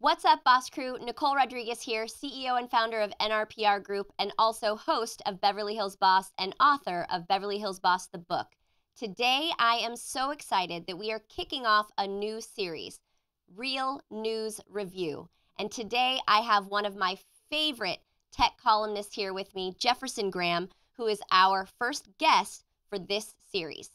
What's up, Boss Crew? Nicole Rodriguez here, CEO and founder of NRPR Group, and also host of Beverly Hills Boss and author of Beverly Hills Boss, the book. Today, I am so excited that we are kicking off a new series, Real News Review. And today, I have one of my favorite tech columnists here with me, Jefferson Graham, who is our first guest for this series.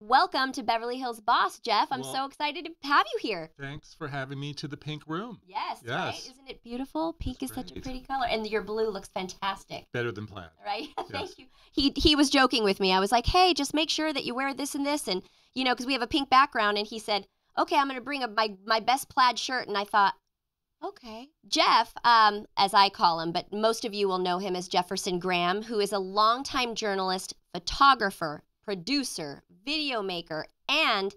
Welcome to Beverly Hills Boss, Jeff. I'm so excited to have you here. Thanks for having me to the pink room. Yes. Right? Isn't it beautiful? Pink is such a pretty color. And your blue looks fantastic. Better than plaid. Right? Thank you. He was joking with me. I was like, hey, just make sure that you wear this and this. And, you know, because we have a pink background. And he said, okay, I'm going to bring my best plaid shirt. And I thought, okay. Jeff, as I call him, but most of you will know him as Jefferson Graham, who is a longtime journalist, photographer, producer, video maker, and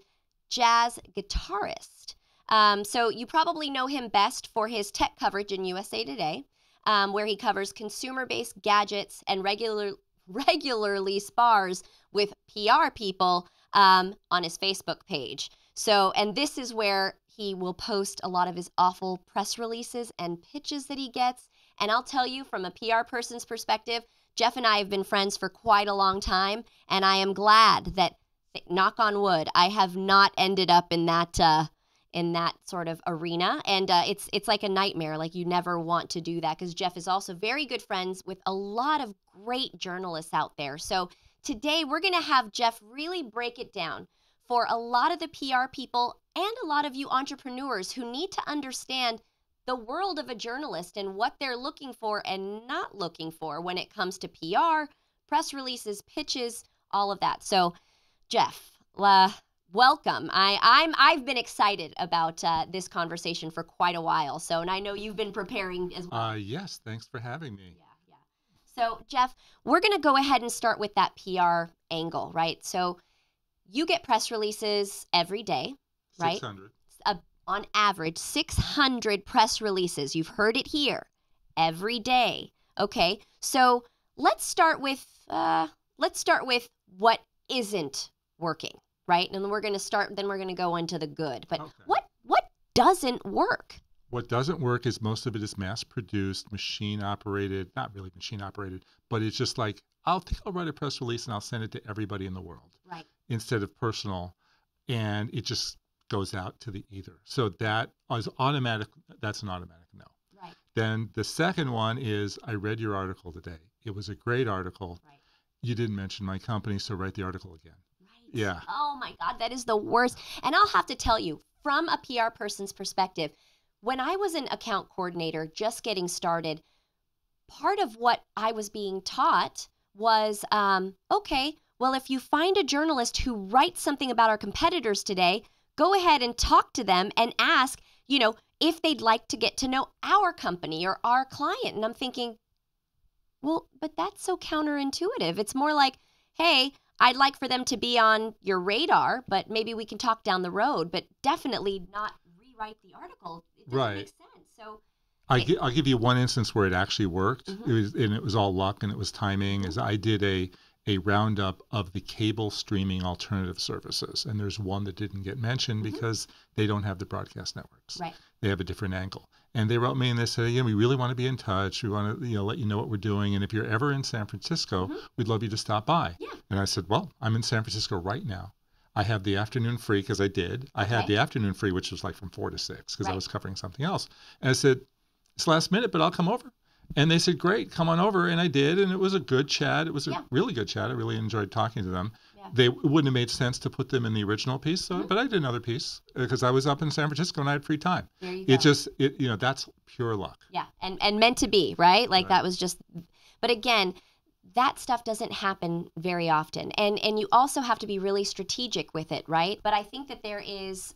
jazz guitarist. So you probably know him best for his tech coverage in USA Today, where he covers consumer-based gadgets and regularly spars with PR people on his Facebook page. So, and this is where he will post a lot of his awful press releases and pitches that he gets. And I'll tell you, from a PR person's perspective, Jeff and I have been friends for quite a long time, and I am glad that, knock on wood, I have not ended up in that sort of arena. And it's like a nightmare. Like, you never want to do that, because Jeff is also very good friends with a lot of great journalists out there. So today we're going to have Jeff really break it down for a lot of the PR people and a lot of you entrepreneurs who need to understand the world of a journalist and what they're looking for and not looking for when it comes to PR, press releases, pitches, all of that. So, Jeff, welcome. I've been excited about this conversation for quite a while. So, and I know you've been preparing as well. Yes, thanks for having me. Yeah. So, Jeff, we're going to go ahead and start with that PR angle, right? So, you get press releases every day, right? 600. On average, 600 press releases. You've heard it here every day. Okay, so let's start with what isn't working, right? And we're going to go into the good. But okay. What doesn't work? What doesn't work is most of it is mass-produced, machine-operated, not really machine-operated, but it's just like, I'll write a press release and I'll send it to everybody in the world. Right. Instead of personal, and it just goes out to the ether. So that is automatic. That's an automatic no. Right. Then the second one is, I read your article today. It was a great article. Right. You didn't mention my company, so write the article again. Right. Yeah. Oh my God, that is the worst. And I'll have to tell you, from a PR person's perspective, when I was an account coordinator just getting started, part of what I was being taught was, okay, well, if you find a journalist who writes something about our competitors today, go ahead and talk to them and ask, if they'd like to get to know our company or our client. And I'm thinking, well, but that's so counterintuitive. It's more like, hey, I'd like for them to be on your radar, but maybe we can talk down the road, but definitely not rewrite the article. It doesn't make sense. So I'll give you one instance where it actually worked. Mm-hmm. It was all luck and it was timing. Mm-hmm. As I did a roundup of the cable streaming alternative services. And there's one that didn't get mentioned Mm-hmm. because they don't have the broadcast networks. Right. They have a different angle. And they wrote me and they said, we really want to be in touch. We want to let you know what we're doing. And if you're ever in San Francisco, Mm-hmm. we'd love you to stop by. Yeah. And I said, well, I'm in San Francisco right now. I have the afternoon free because I did. I had the afternoon free, which was like from 4 to 6 because I was covering something else. And I said, it's last minute, but I'll come over. And they said, great, come on over. And I did. And it was a good chat. It was a really good chat. I really enjoyed talking to them. Yeah. It wouldn't have made sense to put them in the original piece, so, but I did another piece because I was up in San Francisco and I had free time. There you go. It just, that's pure luck. Yeah, and meant to be, right? Like that was just, but again, that stuff doesn't happen very often. And you also have to be really strategic with it, right? But I think that there is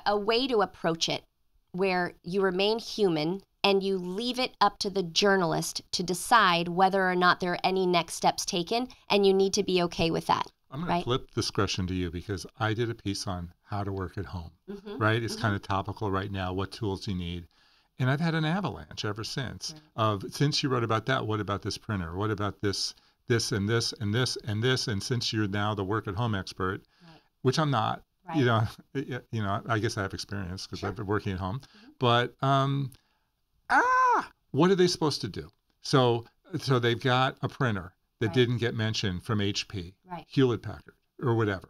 a way to approach it where you remain human and you leave it up to the journalist to decide whether or not there are any next steps taken, and you need to be okay with that. I'm going to flip this question to you because I did a piece on how to work at home, right? It's kind of topical right now, what tools you need. And I've had an avalanche ever since since you wrote about that, what about this printer? What about this and this and this and this? And since you're now the work at home expert, which I'm not, you know, I guess I have experience because I've been working at home, but, what are they supposed to do? So they've got a printer that didn't get mentioned from HP, Hewlett Packard, or whatever.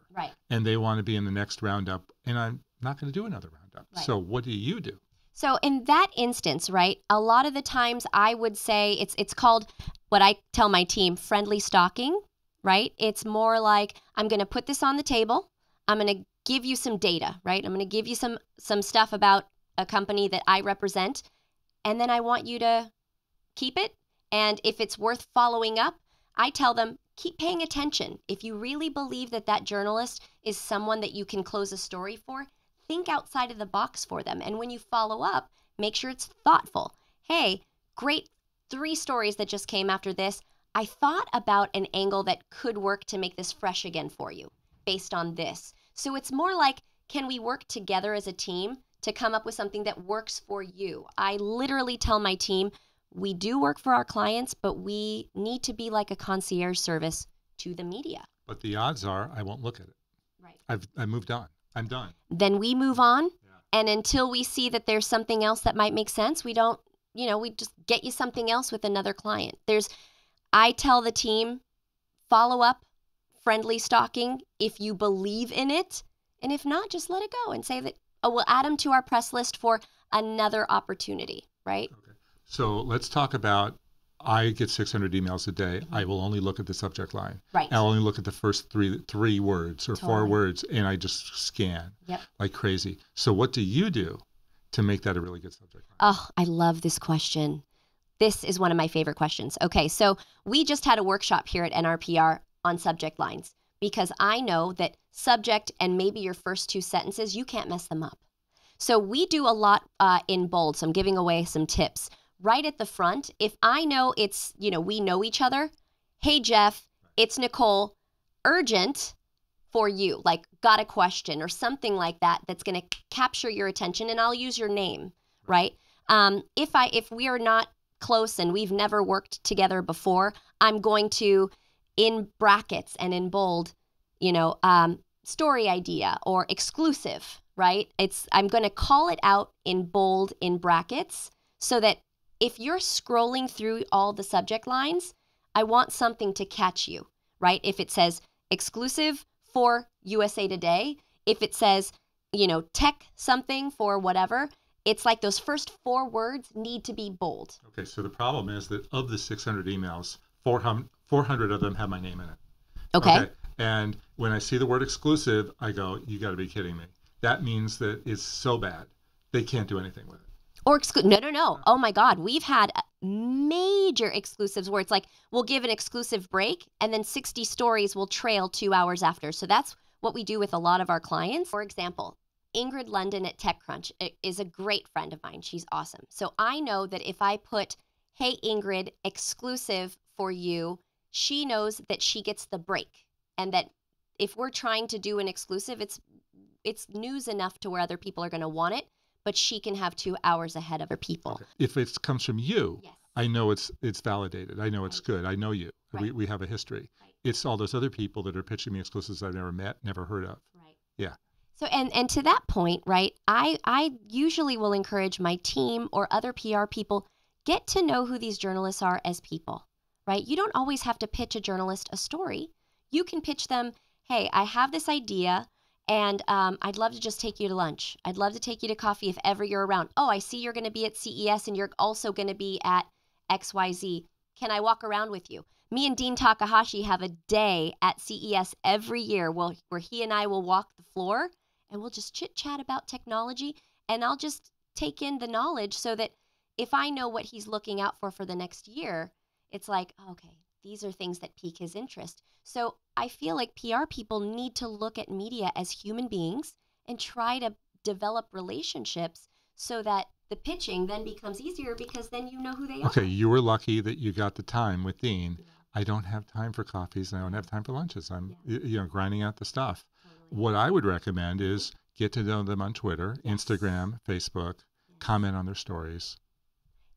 And they want to be in the next roundup, and I'm not going to do another roundup. So what do you do? So in that instance, right, a lot of the times I would say it's called, what I tell my team, friendly stalking, right? It's more like, I'm going to put this on the table. I'm going to give you some data, right? I'm going to give you some stuff about a company that I represent, and then I want you to keep it. And if it's worth following up, I tell them, keep paying attention. If you really believe that that journalist is someone that you can close a story for, think outside of the box for them. And when you follow up, make sure it's thoughtful. Hey, great 3 stories that just came after this. I thought about an angle that could work to make this fresh again for you based on this. So it's more like, can we work together as a team to come up with something that works for you? I literally tell my team, we do work for our clients, but we need to be like a concierge service to the media. But the odds are I won't look at it. I moved on. I'm done. Then we move on. And until we see that there's something else that might make sense, we don't, we just get you something else with another client. I tell the team, follow up, friendly stalking, if you believe in it. And if not, just let it go and say that, we'll add them to our press list for another opportunity, right? Okay. So let's talk about, I get 600 emails a day. I will only look at the subject line. I'll only look at the first three words or 4 words, and I just scan like crazy. So what do you do to make that a really good subject line? Oh, I love this question. This is one of my favorite questions. Okay, so we just had a workshop here at NRPR on subject lines, because I know that subject and maybe your first 2 sentences, you can't mess them up. So we do a lot in bold. So I'm giving away some tips. Right at the front, if I know it's, we know each other, hey, Jeff, it's Nicole, urgent for you, like got a question or something like that that's going to capture your attention, and I'll use your name, right? If we are not close and we've never worked together before, I'm going to, in brackets and in bold, story idea or exclusive, right? I'm going to call it out in bold in brackets so that if you're scrolling through all the subject lines, I want something to catch you, right? If it says exclusive for USA Today, if it says, tech something for whatever, it's like those first 4 words need to be bold. Okay, so the problem is that of the 600 emails, 400 of them have my name in it. Okay. And when I see the word exclusive, I go, you got to be kidding me. That means that it's so bad, they can't do anything with it. Or no. Oh my God. We've had major exclusives where it's like, we'll give an exclusive break and then 60 stories will trail 2 hours after. So that's what we do with a lot of our clients. For example, Ingrid London at TechCrunch is a great friend of mine. She's awesome. So I know that if I put, hey, Ingrid, exclusive for you, she knows that she gets the break. And that if we're trying to do an exclusive, it's news enough to where other people are going to want it, but she can have 2 hours ahead of her people. Okay. If it comes from you, I know it's validated. I know it's good. I know you. We have a history. It's all those other people that are pitching me exclusives I've never met, never heard of. Yeah. So and to that point, right, I usually will encourage my team or other PR people, get to know who these journalists are as people, right? You don't always have to pitch a journalist a story. You can pitch them, hey, I have this idea, and I'd love to just take you to lunch. I'd love to take you to coffee if ever you're around. Oh, I see you're going to be at CES and you're also going to be at XYZ. Can I walk around with you? Me and Dean Takahashi have a day at CES every year where he and I will walk the floor and we'll just chit chat about technology, and I'll just take in the knowledge so that if I know what he's looking out for the next year, it's like, okay, these are things that pique his interest. So I feel like PR people need to look at media as human beings and try to develop relationships so that the pitching then becomes easier because then you know who they are. Okay, you were lucky that you got the time with Dean. Yeah. I don't have time for coffees and I don't have time for lunches. I'm grinding out the stuff. Totally. What I would recommend is get to know them on Twitter, Instagram, Facebook, comment on their stories.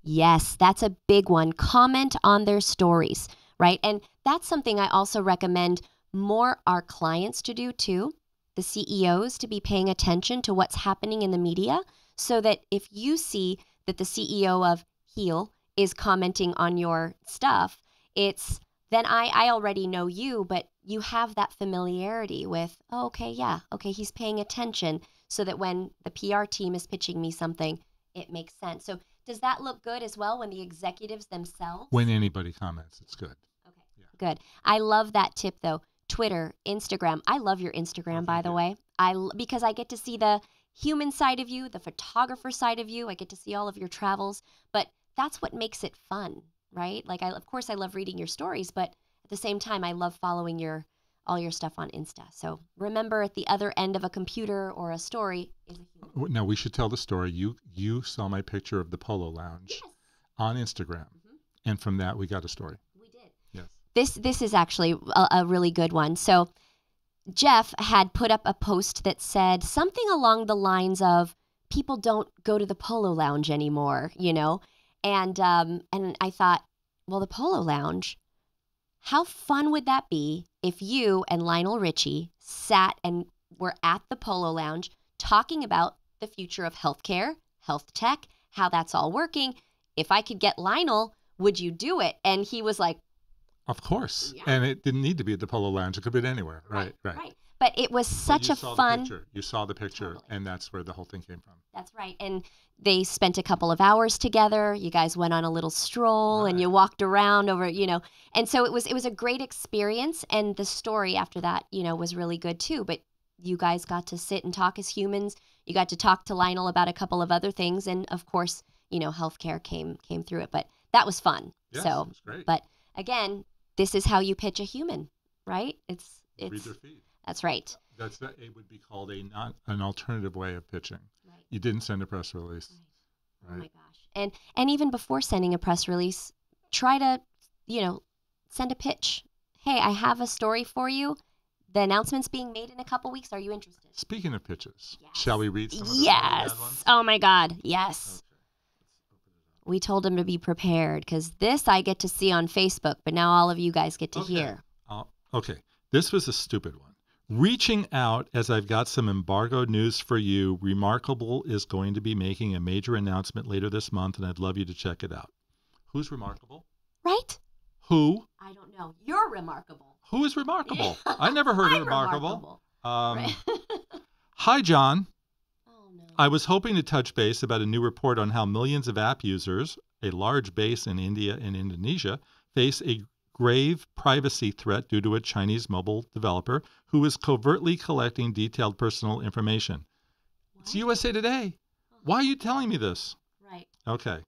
Yes, that's a big one. Comment on their stories, right? And that's something I also recommend more our clients to do too, the CEOs to be paying attention to what's happening in the media, so that if you see that the CEO of Heal is commenting on your stuff, then I already know you, but you have that familiarity with, oh, okay, yeah, okay, he's paying attention, so that when the PR team is pitching me something, it makes sense. So does that look good as well when the executives themselves? When anybody comments, it's good. Okay, yeah. Good. I love that tip though. Twitter, Instagram. I love your Instagram, by the way. Because I get to see the human side of you, the photographer side of you. I get to see all of your travels, but that's what makes it fun, right? Like, of course I love reading your stories, but at the same time, I love following all your stuff on Insta. So remember, at the other end of a computer or a story is a human. Now we should tell the story. You saw my picture of the Polo Lounge on Instagram, and from that we got a story. We did. Yes. This is actually a really good one. So Jeff had put up a post that said something along the lines of, people don't go to the Polo Lounge anymore, and I thought, well, the Polo Lounge, how fun would that be if you and Lionel Richie sat and were at the Polo Lounge talking about the future of healthcare, health tech, how that's all working. If I could get Lionel, would you do it? And he was like, of course. Yeah. And it didn't need to be at the Polo Lounge. It could be anywhere. Right. But it was such a fun. You saw the picture, Totally. And that's where the whole thing came from. That's right. And they spent a couple of hours together. You guys went on a little stroll, Right. and you walked around over, And so it was a great experience. And the story after that, was really good too. But you guys got to sit and talk as humans. You got to talk to Lionel about a couple of other things, and of course, healthcare came through it. But that was fun. Yes, so, it was great. But again, this is how you pitch a human, right? It's read their feed. That's right. It would be called an alternative way of pitching. Right. You didn't send a press release. Right. Oh my gosh. And even before sending a press release, try to, send a pitch. Hey, I have a story for you. The announcement's being made in a couple weeks. Are you interested? Speaking of pitches, Yes. shall we read some of the really Yes. bad ones? Oh my God. Yes. Okay. Let's open it up. We told him to be prepared, because this I get to see on Facebook, but now all of you guys get to Okay. hear. Okay. This was a stupid one. Reaching out as I've got some embargoed news for you. Remarkable is going to be making a major announcement later this month, and I'd love you to check it out. Who's Remarkable? Right? Who? I don't know. You're remarkable. Who is Remarkable? I never heard I'm of Remarkable. Right. Hi, John. Oh no. I was hoping to touch base about a new report on how millions of app users, a large base in India and Indonesia, face a grave privacy threat due to a Chinese mobile developer who is covertly collecting detailed personal information. It's USA Today. Why are you telling me this? Right. Okay.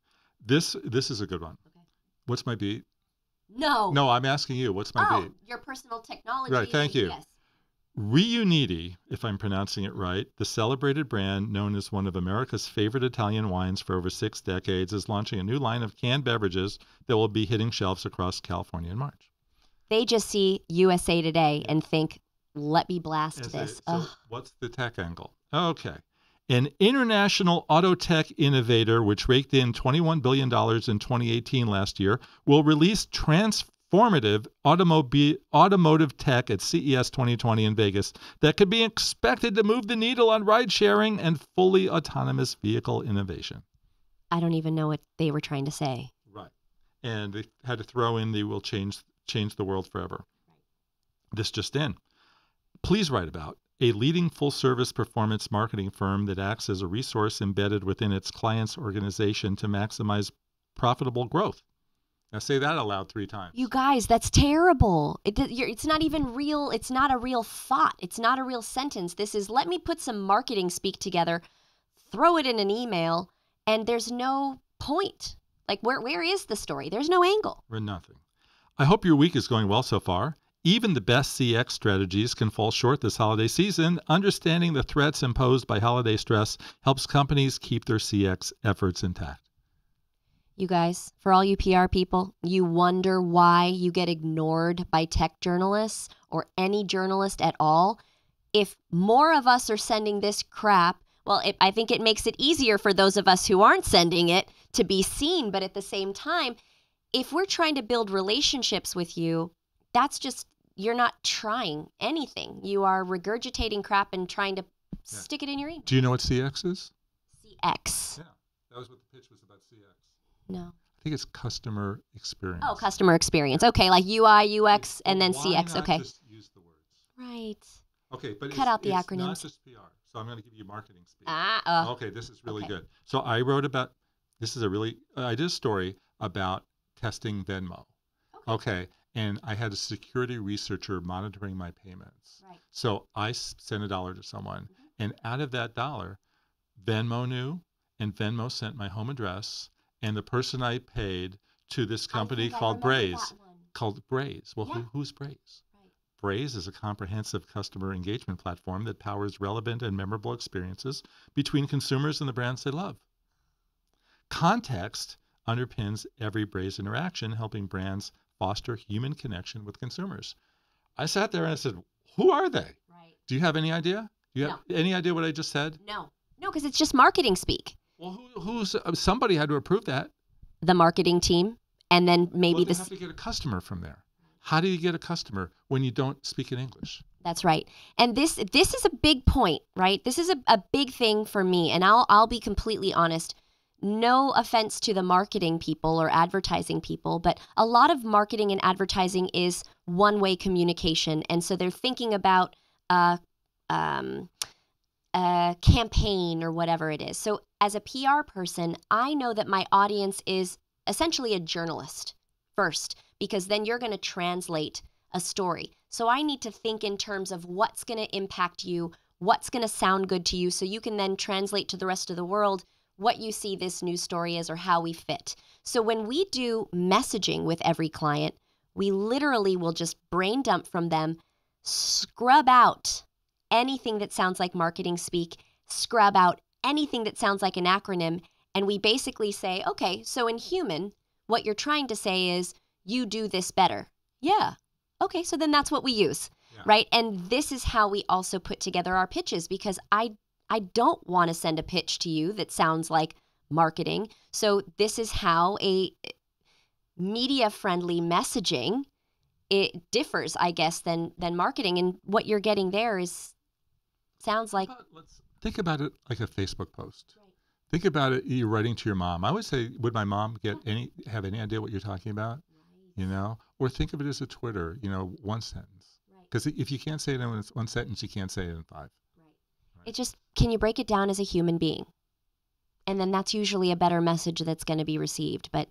This is a good one. Okay. What's my beat? No. No, I'm asking you. What's my beat? Your personal technology. Right, thank you. Yes. Riuniti, if I'm pronouncing it right, the celebrated brand known as one of America's favorite Italian wines for over 6 decades, is launching a new line of canned beverages that will be hitting shelves across California in March. They just see USA Today and think, let me blast this. So what's the tech angle? Okay. An international auto tech innovator, which raked in $21 billion in 2018 last year, will release transformative automotive tech at CES 2020 in Vegas that could be expected to move the needle on ride-sharing and fully autonomous vehicle innovation. I don't even know what they were trying to say. Right. And they had to throw in they will change the world forever. This just in. Please write about a leading full-service performance marketing firm that acts as a resource embedded within its client's organization to maximize profitable growth. Now say that aloud 3 times. You guys, that's terrible. It's not even real. It's not a real thought. It's not a real sentence. This is, let me put some marketing speak together, throw it in an email, and there's no point. Like, where is the story? There's no angle. Or nothing. I hope your week is going well so far. Even the best CX strategies can fall short this holiday season. Understanding the threats imposed by holiday stress helps companies keep their CX efforts intact. You guys, for all you PR people, you wonder why you get ignored by tech journalists or any journalist at all. If more of us are sending this crap, Well, I think it makes it easier for those of us who aren't sending it to be seen. But at the same time, if we're trying to build relationships with you, that's just, you're not trying anything. You are regurgitating crap and trying to stick it in your email. Do you know what CX is? CX. Yeah, that was what the pitch was about, CX. No. I think it's customer experience. Oh, customer experience. Okay, like UI, UX, and then Why CX. not Okay. just use the words? Right. Okay, but Cut out the it's acronyms. not just PR. So I'm going to give you marketing speak. Okay, this is really okay. good. So I wrote about, I did a story about testing Venmo. Okay. And I had a security researcher monitoring my payments. Right. So I sent $1 to someone, and out of that $1, Venmo knew, and Venmo sent my home address, and the person I paid to this company called Braze. Called Braze. Well, who's Braze? Right. Braze is a comprehensive customer engagement platform that powers relevant and memorable experiences between consumers and the brands they love. Context underpins every Braze interaction, helping brands foster human connection with consumers. I sat there and I said, who are they? Right. Do you have any idea? Do you have any idea what I just said? No, because it's just marketing speak. Well, somebody had to approve that. The marketing team, and then maybe they have to get a customer from there. How do you get a customer when you don't speak in English? That's right. And this is a big point, right? This is a big thing for me, and I'll be completely honest. No offense to the marketing people or advertising people, but a lot of marketing and advertising is one-way communication. And so they're thinking about a campaign or whatever it is. So as a PR person, I know that my audience is essentially a journalist first, because then you're going to translate a story. So I need to think in terms of what's going to impact you, what's going to sound good to you, so you can then translate to the rest of the world what you see this news story is or how we fit. So when we do messaging with every client, we literally will just brain dump from them, scrub out anything that sounds like marketing speak, scrub out anything that sounds like an acronym, and we basically say, okay, so in human, what you're trying to say is, you do this better. Yeah. Okay, so then that's what we use, right? And this is how we also put together our pitches, because I don't want to send a pitch to you that sounds like marketing. So this is how a media-friendly messaging, it differs, I guess, than marketing. And what you're getting there sounds like... Let's think about it like a Facebook post. Right. Think about it, you're writing to your mom. I would say, would my mom have any idea what you're talking about? Right. You know? Or think of it as a Twitter, one sentence. Because if you can't say it in one sentence, you can't say it in 5. It just, can you break it down as a human being? And then that's usually a better message that's going to be received. But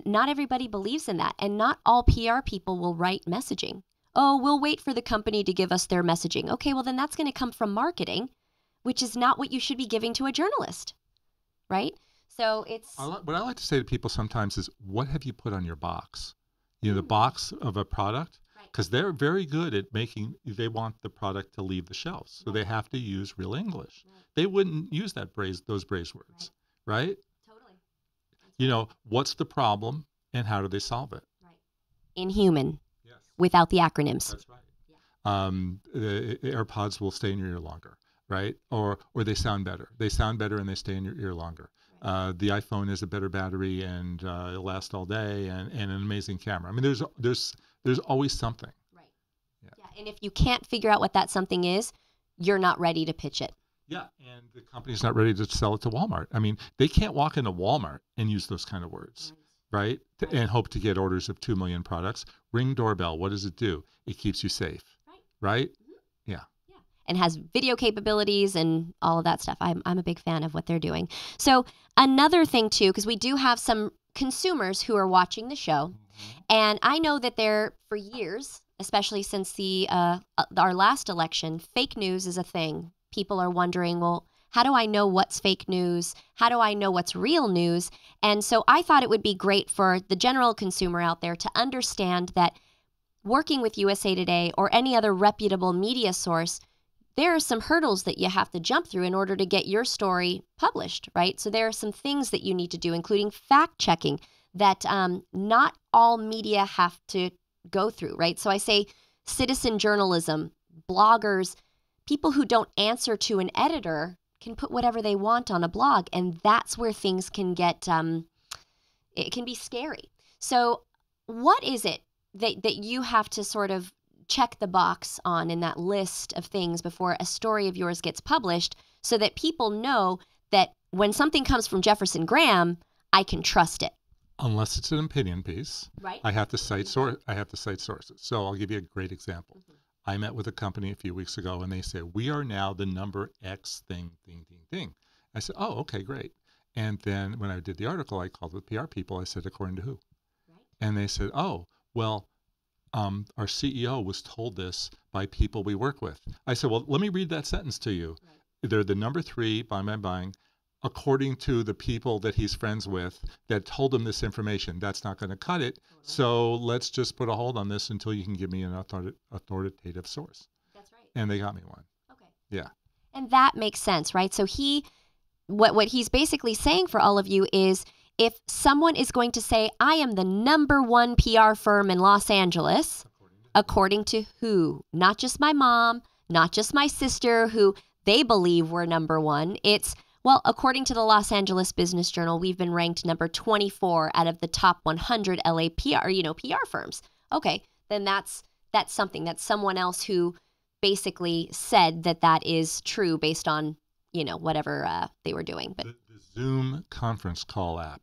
not everybody believes in that. And not all PR people will write messaging. Oh, we'll wait for the company to give us their messaging. Okay, well then that's going to come from marketing, which is not what you should be giving to a journalist, right? So it's... What I like to say to people sometimes is, what have you put on your box? The box of a product. Because they're very good at they want the product to leave the shelves. So they have to use real English. Right. They wouldn't use those Braze words, right? Totally. What's the problem and how do they solve it? Right. In human, without the acronyms. That's right. Yeah. The AirPods will stay in your ear longer, right? Or they sound better. They sound better and they stay in your ear longer. Right. The iPhone has a better battery and it'll last all day and an amazing camera. I mean, there's always something. Right. Yeah. And if you can't figure out what that something is, you're not ready to pitch it. Yeah. And the company's not ready to sell it to Walmart. I mean, they can't walk into Walmart and use those kind of words, right? And hope to get orders of 2 million products. Ring doorbell. What does it do? It keeps you safe. Right? Mm-hmm. Yeah. And has video capabilities and all of that stuff. I'm a big fan of what they're doing. So another thing too, because we do have some consumers who are watching the show, and I know that for years, especially since our last election, fake news is a thing. People are wondering, well, how do I know what's fake news? How do I know what's real news? And so I thought it would be great for the general consumer out there to understand that working with USA Today or any other reputable media source, there are some hurdles that you have to jump through in order to get your story published, right? So there are some things that you need to do, including fact checking, that not all media have to go through, right? So I say citizen journalism, bloggers, people who don't answer to an editor can put whatever they want on a blog, and that's where things can get it can be scary. So what is it that you have to sort of check the box on in that list of things before a story of yours gets published, so that people know that when something comes from Jefferson Graham, I can trust it? Unless it's an opinion piece, Right. I have to cite sources. So I'll give you a great example. Mm-hmm. I met with a company a few weeks ago, and they said, we are now the number X thing. I said, oh, okay, great. And then when I did the article, I called the PR people. I said, according to who? Right. And they said, oh, well, our CEO was told this by people we work with. I said, well, let me read that sentence to you. Right. They're the number 3 buying, according to the people that he's friends with that told him this information. That's not going to cut it. Totally. So let's just put a hold on this until you can give me an authoritative source. That's right. And they got me one. Okay. Yeah. And that makes sense, right? So what he's basically saying for all of you is, if someone is going to say, I am the number 1 PR firm in Los Angeles, according to who? Not just my mom, not just my sister, who they believe we're number 1. It's, well, according to the Los Angeles Business Journal, we've been ranked number 24 out of the top 100 LA PR firms. Okay, then that's something. That's someone else who basically said that is true based on, whatever they were doing. But the Zoom conference call app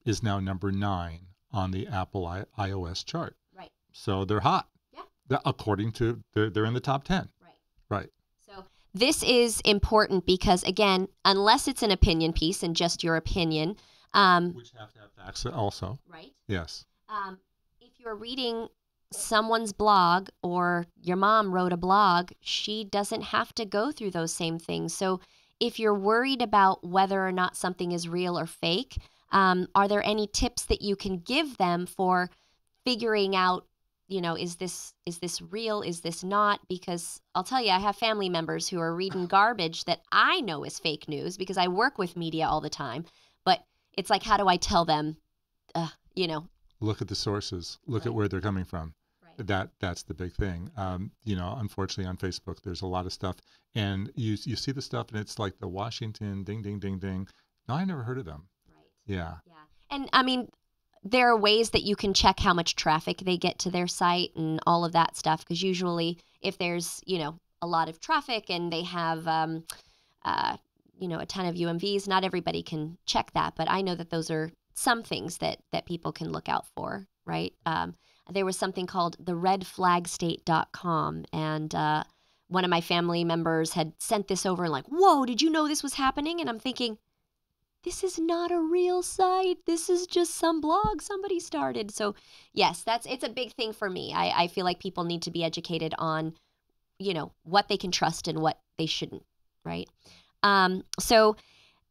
is now number 9 on the Apple iOS chart. Right. So they're hot. Yeah. According to, they're in the top 10. Right. So this is important because, again, unless it's an opinion piece and just your opinion. Which have to have facts also. Right. Yes. If you're reading someone's blog, or your mom wrote a blog, she doesn't have to go through those same things. So if you're worried about whether or not something is real or fake, are there any tips that you can give them for figuring out, is this real? Is this not? Because I'll tell you, I have family members who are reading garbage that I know is fake news because I work with media all the time. But it's like, how do I tell them, Look at the sources. Look at where they're coming from. Right. That's the big thing. Unfortunately on Facebook, there's a lot of stuff, and you see the stuff, and it's like the Washington ding, ding, ding, ding. No, I never heard of them. Right. Yeah. And I mean, there are ways that you can check how much traffic they get to their site and all of that stuff. Because usually if there's, a lot of traffic and they have, a ton of UMVs, not everybody can check that. But I know that those are some things that people can look out for, right? There was something called the redflagstate.com. And one of my family members had sent this over and like, whoa, did you know this was happening? And I'm thinking, this is not a real site. This is just some blog somebody started. So yes, it's a big thing for me. I feel like people need to be educated on, what they can trust and what they shouldn't, right? So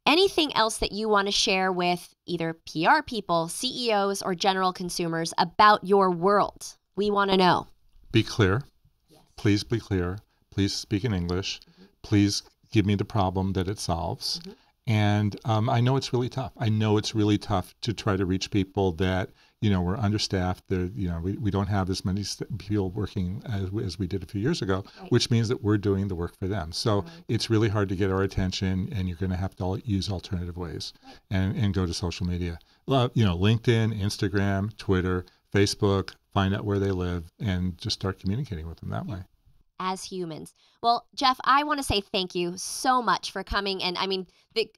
anything else that you want to share with either PR people, CEOs, or general consumers about your world? We want to know. Be clear. Yes. Please be clear. Please speak in English. Mm-hmm. Please give me the problem that it solves. Mm-hmm. And I know it's really tough. I know it's really tough to try to reach people that, we're understaffed. We don't have as many people working as we did a few years ago, right. Which means that we're doing the work for them. So right. It's really hard to get our attention, and you're going to have to use alternative ways, right. and go to social media. LinkedIn, Instagram, Twitter, Facebook, find out where they live and just start communicating with them that way. As humans. Well, Jeff, I want to say thank you so much for coming. And I mean,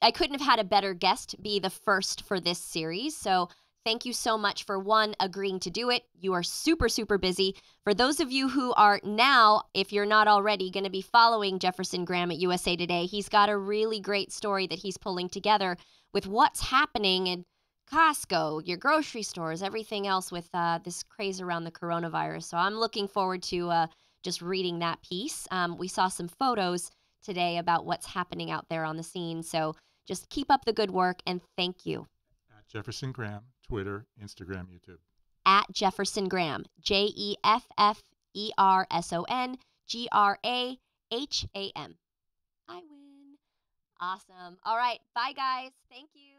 I couldn't have had a better guest be the first for this series. So thank you so much for, one, agreeing to do it. You are super, super busy. For those of you who are now, if you're not already, going to be following Jefferson Graham at USA Today, he's got a really great story that he's pulling together with what's happening in Costco, your grocery stores, everything else with this craze around the coronavirus. So I'm looking forward to just reading that piece. We saw some photos today about what's happening out there on the scene. So just keep up the good work, and thank you. At Jefferson Graham, Twitter, Instagram, YouTube. At Jefferson Graham, JEFFERSONGRAHAM. I win. Awesome. All right. Bye, guys. Thank you.